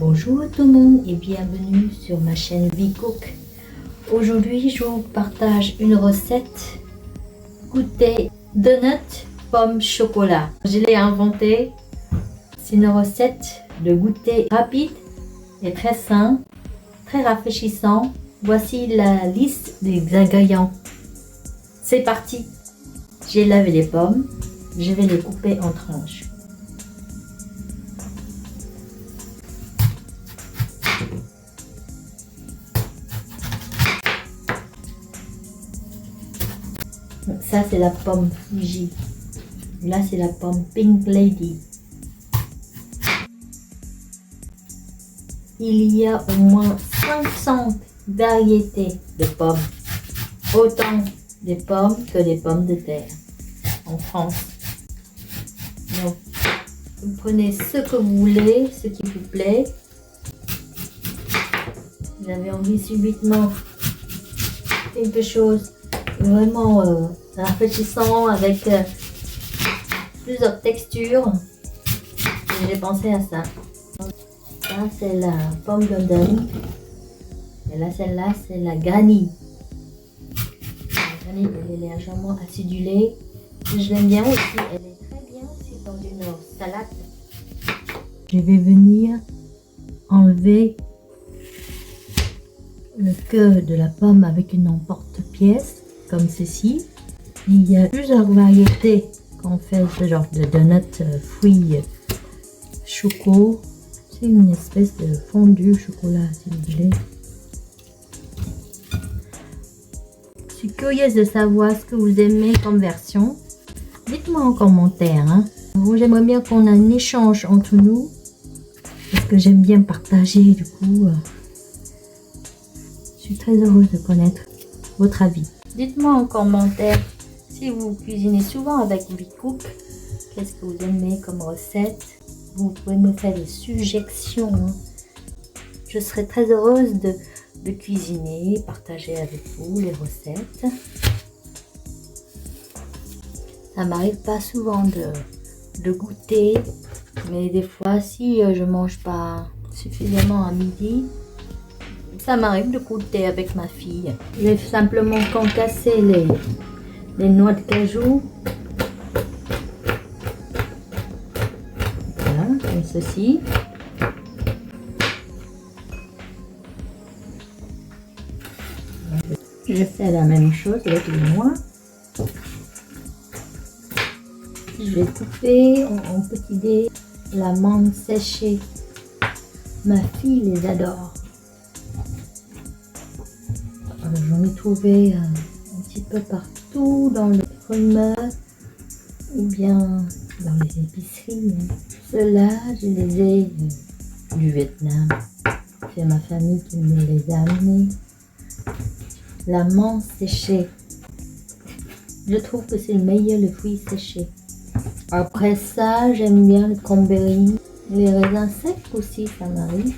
Bonjour tout le monde et bienvenue sur ma chaîne VCook. Aujourd'hui je vous partage une recette goûter donut pomme chocolat. Je l'ai inventée. C'est une recette de goûter rapide et très sain, très rafraîchissant. Voici la liste des ingrédients. C'est parti. J'ai lavé les pommes. Je vais les couper en tranches. Ça c'est la pomme Fuji. Là c'est la pomme Pink Lady. Il y a au moins 500 variétés de pommes. Autant des pommes que des pommes de terre en France. Donc, vous prenez ce que vous voulez, ce qui vous plaît. Vous avez envie subitement quelque chose vraiment rafraîchissant avec plusieurs textures. J'ai pensé à ça. Ça c'est la pomme golden. Et là celle-là c'est la granny. La granny elle est légèrement acidulée. Je l'aime bien aussi. Elle est très bien aussi dans une salade. Je vais venir enlever le queue de la pomme avec une emporte-pièce comme ceci. Il y a plusieurs variétés qu'on fait ce genre de donut fruits choco. C'est une espèce de fondue chocolat si vous voulez. Je suis curieuse de savoir ce que vous aimez comme version. Dites-moi en commentaire. Hein. J'aimerais bien qu'on ait un échange entre nous. Parce que j'aime bien partager du coup. Je suis très heureuse de connaître votre avis. Dites-moi en commentaire si vous cuisinez souvent avec VCook. Qu'est-ce que vous aimez comme recette? Vous pouvez me faire des suggestions. Hein. Je serai très heureuse de cuisiner, partager avec vous les recettes. Ça m'arrive pas souvent de goûter, mais des fois si je mange pas suffisamment à midi, ça m'arrive de goûter avec ma fille. Je vais simplement concasser les noix de cajou. Voilà, comme ceci. Je fais la même chose avec les noix. Je vais couper en petits dés la menthe séchée. Ma fille les adore. J'en ai trouvé un petit peu partout dans le primeur ou bien dans les épiceries. Ceux-là, je les ai du Vietnam. C'est ma famille qui me les a amenés. La menthe séchée. Je trouve que c'est le meilleur, le fruit séché. Après ça, j'aime bien le cranberry. Les raisins secs aussi, ça m'arrive.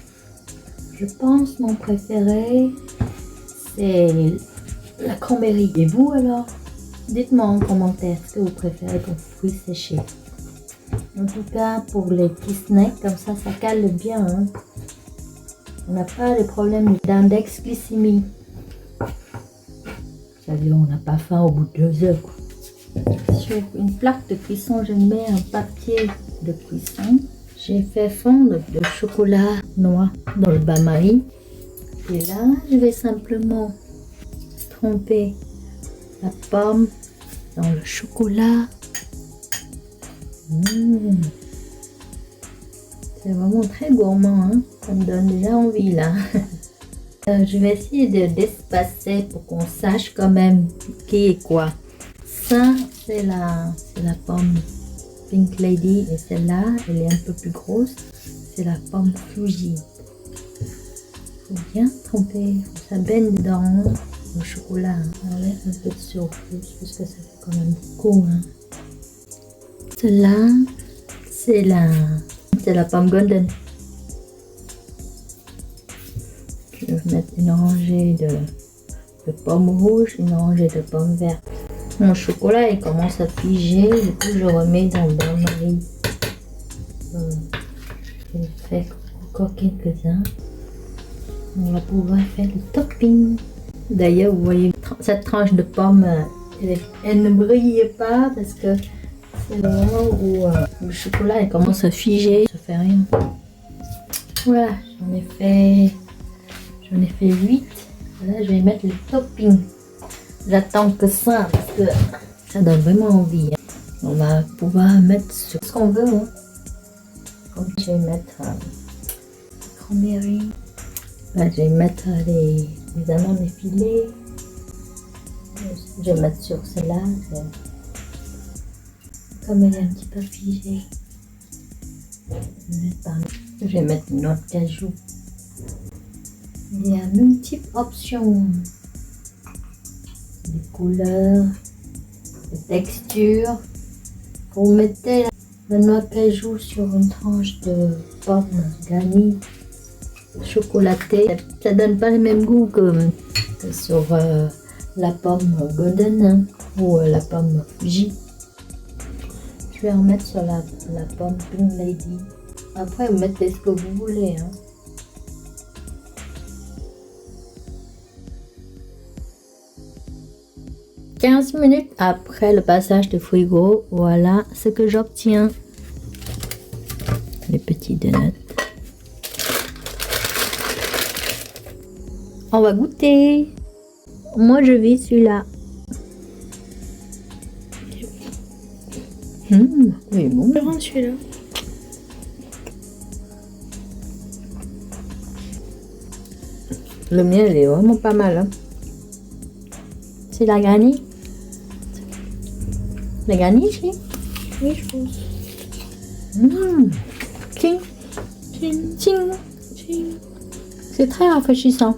Je pense mon préféré, c'est la cranberry. Et vous alors? Dites-moi en commentaire ce que vous préférez comme fruits séchés. En tout cas, pour les petits snacks, comme ça cale bien. Hein. On n'a pas de problème d'index glycémique. C'est-à-dire, on n'a pas faim au bout de 2 heures. Quoi. Sur une plaque de cuisson, je mets un papier de cuisson. J'ai fait fondre le chocolat noir dans le bain-marie. Et là, je vais simplement tremper la pomme dans le chocolat. C'est vraiment très gourmand. Hein? Ça me donne déjà envie là. Je vais essayer d'espacer pour qu'on sache quand même qui est quoi. Ça, c'est la pomme Pink Lady et celle-là, elle est un peu plus grosse. C'est la pomme Fuji. Il faut bien tremper, faut que ça baigne dedans le chocolat. Hein. On enlève un peu de surplus parce que ça fait quand même beaucoup. Hein. Celle-là, c'est la pomme golden. Je vais mettre une rangée de pommes rouges, une rangée de pommes vertes. Mon chocolat il commence à figer, du coup je remets dans le bain-marie. Je le fais encore quelques-uns. On va pouvoir faire le topping. D'ailleurs, vous voyez cette tranche de pomme, elle ne brille pas parce que c'est le moment où le chocolat il commence à figer. Ça fait rien. Voilà, j'en ai fait 8. Là, je vais mettre le topping. J'attends que ça parce que ça donne vraiment envie. Hein. On va pouvoir mettre ce qu'on veut. Hein. Donc, je vais mettre cranberry. Là, je vais mettre les amandes effilées. Je vais mettre sur celle-là. Comme elle est un petit peu figée. Je vais mettre une autre cajou. Il y a multiples options. Des couleurs, des textures. Vous mettez la noix de cajou sur une tranche de pomme garnie, chocolatée. Ça donne pas le même goût que sur la pomme golden hein, ou la pomme Fuji. Je vais en mettre sur la pomme Pink Lady. Après, vous mettez ce que vous voulez. Hein. « 15 minutes après le passage de frigo, voilà ce que j'obtiens. Les petits donuts. On va goûter. Moi, je vais celui-là. Oui, bon. Je prends celui-là. Le mien, il est vraiment pas mal. Hein. C'est la granny. La granny, ici. Oui, je pense. Ching. Ching, Ching. ching. C'est très rafraîchissant.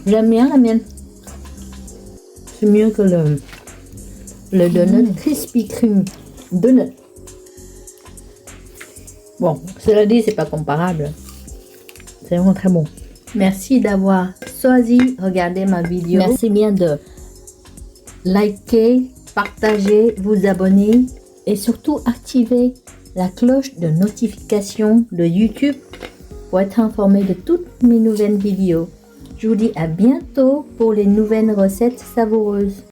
J'aime bien la mienne. C'est mieux que le donut Krispy Kreme donut. Bon, cela dit, c'est pas comparable. C'est vraiment très bon. Merci d'avoir choisi regarder ma vidéo. Merci bien de liker, partager, vous abonner et surtout activer la cloche de notification de YouTube pour être informé de toutes mes nouvelles vidéos. Je vous dis à bientôt pour les nouvelles recettes savoureuses.